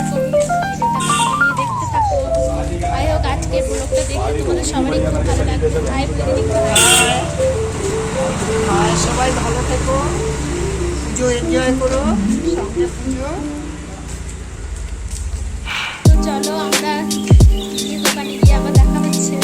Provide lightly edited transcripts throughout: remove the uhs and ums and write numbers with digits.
করবে। ভিডিওটা দেখতে থাকো। যাই হোক আজকে ব্লগটা দেখতে তোমাদের সবারই খুব ভালো লাগবে। হাই বলে দিন একটু হাই। আর সবাই ভালো থেকো, পুজো এনজয় করো, সামনে পুজো। তো চলো আমরা দোকানে গিয়ে আবার দেখা হচ্ছে।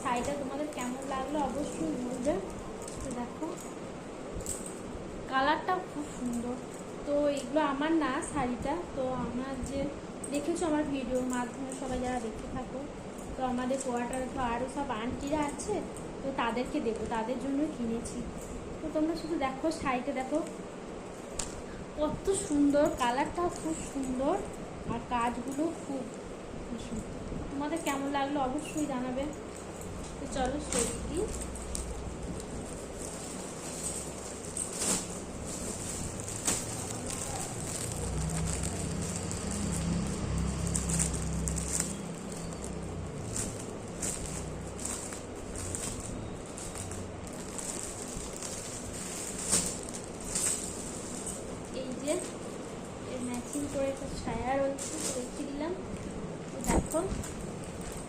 শাড়িটা তোমাদের কেমন লাগলো অবশ্যই বলবে। তো দেখো কালারটা খুব সুন্দর। তো এগুলো আমার না শাড়িটা, তো আমার যে দেখেছো আমার ভিডিওর মাধ্যমে সবাই যারা দেখতে থাকো, তো আমাদের কোয়ার্টারে তো আরও সব আন্টিরা আছে, তো তাদেরকে দেবো, তাদের জন্য কিনেছি। তো তোমরা শুধু দেখো শাড়িটা দেখো কত সুন্দর, কালারটা খুব সুন্দর আর কাজগুলো খুব সুন্দর। তোমাদের কেমন লাগলো অবশ্যই জানাবে। তো চলো সত্যি এই যে ম্যাচিং করে একটা ছায়া রয়েছে, রেখে দিলাম। তো দেখো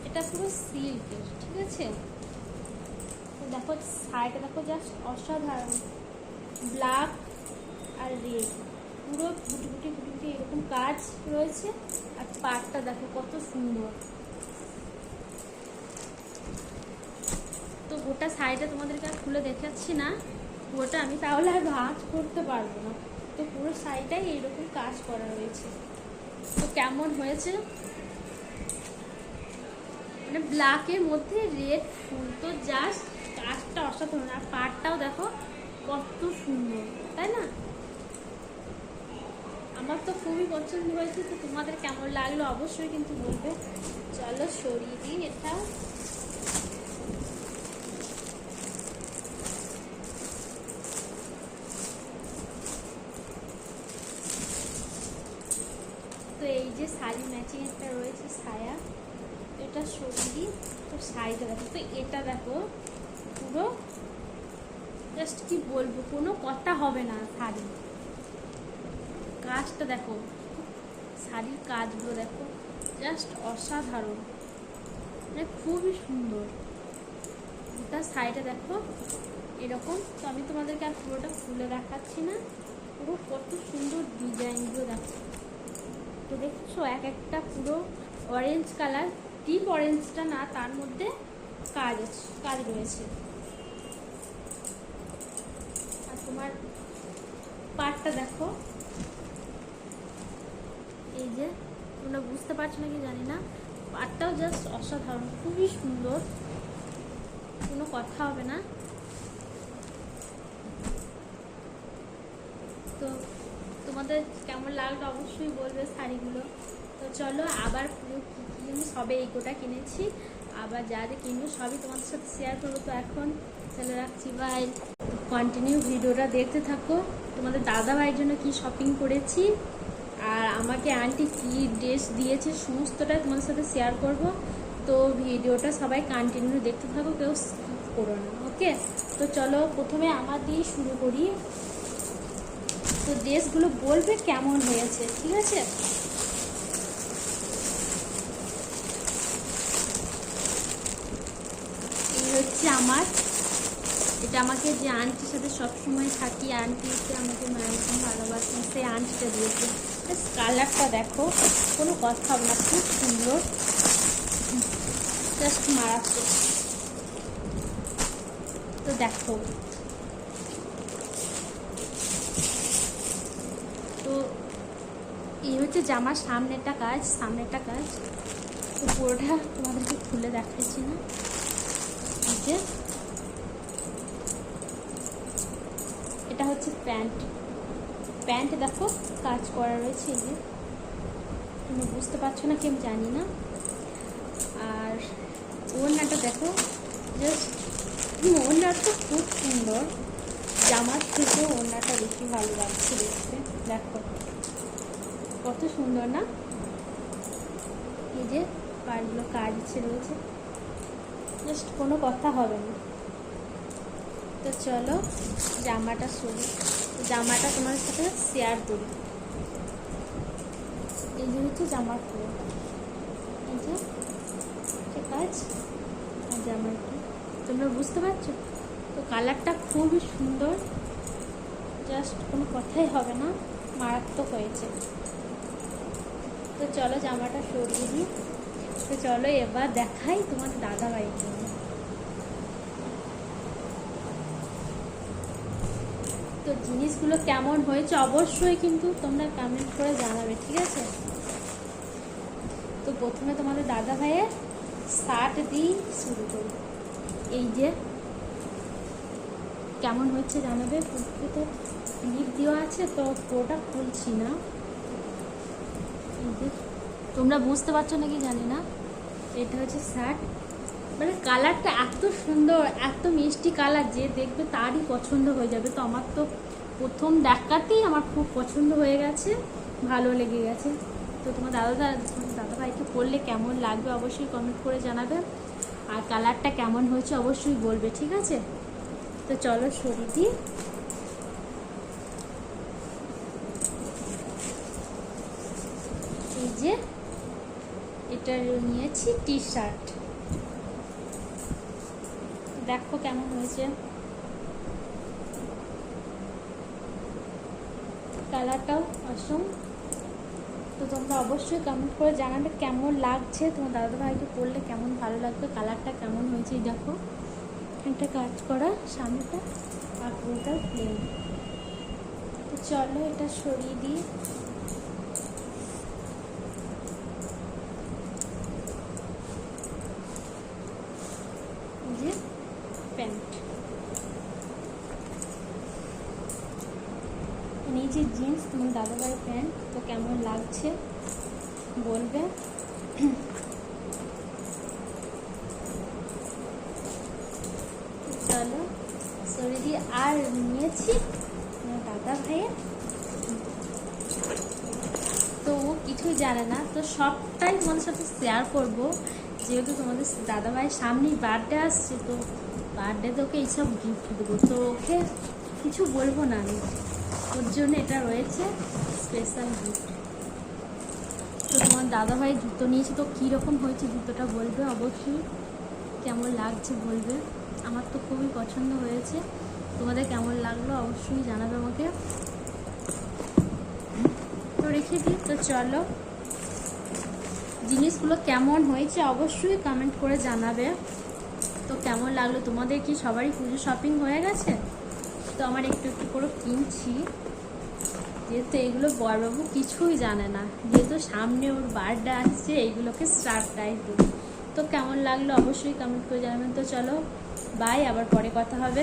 এটা পুরো সিল্কের, ঠিক আছে। তো দেখো শাড়িটা দেখো জাস্ট অসাধারণ, ব্ল্যাক আর রেড পুরো গুটি গুটি গুটি গুটি এরকম কাজ রয়েছে। আর পাটটা দেখো কত সুন্দর। তো গোটা শাড়িটা তোমাদেরকে আর খুলে দেখাচ্ছি না, গোটা আমি তাহলে আর ভাঁজ করতে পারবো না। তো পুরো শাড়িটাই এইরকম কাজ করা রয়েছে। তো কেমন হয়েছে, মানে ব্ল্যাকের মধ্যে রেড ফুল, তো জাস্ট কাজটা অসাধারণ। আর পাটটাও দেখো কত সুন্দর, তাই না? আমার তো খুবই পছন্দ হয়েছে। তো তোমাদের কেমন লাগলো অবশ্যই কিন্তু বলবে। চলো সরিয়ে দিই এটা। তো এই যে শাড়ি ম্যাচিং একটা রয়েছে ছায়া, এটা সরিয়ে দিই। তো শাড়িটা দেখো, তো এটা দেখো পুরো জাস্ট কি বলবো, কোনো কথা হবে না। শাড়ি কাজটা দেখো, শাড়ির কাজগুলো দেখো জাস্ট অসাধারণ, মানে খুবই সুন্দর। এটা শাড়িটা দেখো এরকম। তো আমি তোমাদেরকে আর পুরোটা খুলে দেখাচ্ছি না, পুরো কত সুন্দর ডিজাইনগুলো দেখো। তো দেখছো এক একটা পুরো অরেঞ্জ কালার, ডিপ অরেঞ্জটা না, তার মধ্যে কাজ আছে, কাজ রয়েছে। আর তোমার পাটটা দেখো, এই যে তোমরা বুঝতে পারছো নাকি জানি না, পাটটাও জাস্ট অসাধারণ, খুবই সুন্দর, কোনো কথা হবে না। তো তোমাদের কেমন লাগলো অবশ্যই বলবে শাড়িগুলো। তো চলো আবার পুরো কিনবো, সবে এই কোটা কিনেছি, আবার যা যা কিনবো সবই তোমাদের সাথে শেয়ার করবো। তো এখন চলে রাখছি, বাই। কন্টিনিউ ভিডিওটা দেখতে থাকো, তোমাদের দাদা ভাইয়ের জন্য কি শপিং করেছি আর আমাকে আন্টি কি ড্রেস দিয়েছে সমস্তটাই তোমাদের সাথে শেয়ার করব। তো ভিডিওটা সবাই কন্টিনিউ দেখতে থাকো, কেউ স্কিপ করো না, ওকে। তো চলো প্রথমে আমার দিয়ে শুরু করি। তো ড্রেসগুলো বলবে কেমন হয়েছে, ঠিক আছে। এই হচ্ছে আমার, এটা আমাকে যে আন্টির সাথে সবসময় থাকি, আন্টিতে আমাকে মায়ের ভালোবাসেন, সেই আন্টিটা দিয়েছে। কালারটা দেখো, কোনো কথা হবে না, খুব সুন্দর, জাস্ট মারাত্মক। তো দেখো, তো এই হচ্ছে জামার সামনেটা কাজ, তো পুরোটা তোমাদেরকে খুলে দেখাচ্ছি না। এই যে এটা হচ্ছে প্যান্ট দেখো কাজ করা রয়েছে, এই যে তুমি বুঝতে পারছো না কি আমি জানি না। আর ওড়নাটা দেখো, জাস্ট ওড়নাটা খুব সুন্দর, জামার থেকে ওড়নাটা বেশি ভালো লাগছে দেখতে, দেখো কত সুন্দর না। এই যে পাড়গুলো কাজ রয়েছে, জাস্ট কোনো কথা হবে না। তো চলো জামাটা জামাটা তোমার সাথে শেয়ার করি। এই যে হচ্ছে জামার পুরো, এই যে কাজ আর জামার কি তোমরা বুঝতে পারছো। তো কালারটা খুবই সুন্দর, জাস্ট কোনো কথাই হবে না, মারাত্মক হয়েছে। তো চলো জামাটা সরিয়ে দিই। তো চলো এবার দেখাই তোমাদের দাদা ভাইয়ের জন্য। তো জিনিসগুলো কেমন হয়েছে অবশ্যই কিন্তু তোমরা কমেন্ট করে জানাবে, ঠিক আছে। তো প্রথমে তোমাদের দাদা ভাইয়ের শার্ট দিয়ে শুরু করি। এই যে কেমন হচ্ছে জানাবে, তো ক্লিপ দেওয়া আছে, তো পুরোটা খুলছি না। এই যে তোমরা বুঝতে পারছো নাকি জানি না, এটা হচ্ছে শার্ট, মানে কালারটা এত সুন্দর, এত মিষ্টি কালার, যে দেখবে তারই পছন্দ হয়ে যাবে। তো আমার তো প্রথম দেখাতেই আমার খুব পছন্দ হয়ে গেছে, ভালো লেগে গেছে। তো তোমার দাদা ভাইকে পরলে কেমন লাগবে অবশ্যই কমেন্ট করে জানাবে, আর কালারটা কেমন হয়েছে অবশ্যই বলবে, ঠিক আছে। তো চলো সরিয়ে দিই। এই যে এটা নিয়েছি টি শার্ট, দেখো কেমন হয়েছে, কালারটাও অসম। তো তোমরা অবশ্যই কমেন্ট করে জানাবে কেমন লাগছে, তোমার দাদা ভাইকে পরলে কেমন ভালো লাগবে, কালারটা কেমন হয়েছে। দেখো একটা কাজ করা সামনেটা আর পুরোটা প্লেন। তো চলো এটা সরিয়ে দিই। যে প্যান্ট নিচে জিন্স, তোমার দাদাভাইয়ের প্যান্ট, তো কেমন লাগছে বলবে। চলো সরিয়ে দিয়ে, আর নিয়েছি দাদা ভাইয়ের, তো ও কি কিছুই জানে না, তো সবটাই তোমাদের সাথে শেয়ার করব। যেহেতু তোমাদের দাদাভাইয়ের সামনেই বার্থডে আসছে, তো বার্থডেতে ওকে এইসব গিফট দেবো, তো ওকে কিছু বলবো না আমি, ওর জন্য এটা রয়েছে স্পেশাল গিফট। তো তোমার দাদাভাই জুতো নিয়েছে, তো কীরকম হয়েছে জুতোটা বলবে অবশ্যই, কেমন লাগছে বলবে। আমার তো খুবই পছন্দ হয়েছে, তোমাদের কেমন লাগলো অবশ্যই জানাবে আমাকে। তো রেখে দিই, তো চলো জিনিসগুলো কেমন হয়েছে অবশ্যই কমেন্ট করে জানাবে। তো কেমন লাগলো তোমাদের, কি সবারই পুজো শপিং হয়ে গেছে? তো আমার একটু একটু করে কিনছি, যেহেতু এগুলো বড়বাবু কিছুই জানে না, যেহেতু সামনে ওর বার্থডে আসছে, এইগুলোকে সারপ্রাইজ দেবো। তো কেমন লাগলো অবশ্যই কমেন্ট করে জানাবেন। তো চলো বাই, আবার পরে কথা হবে।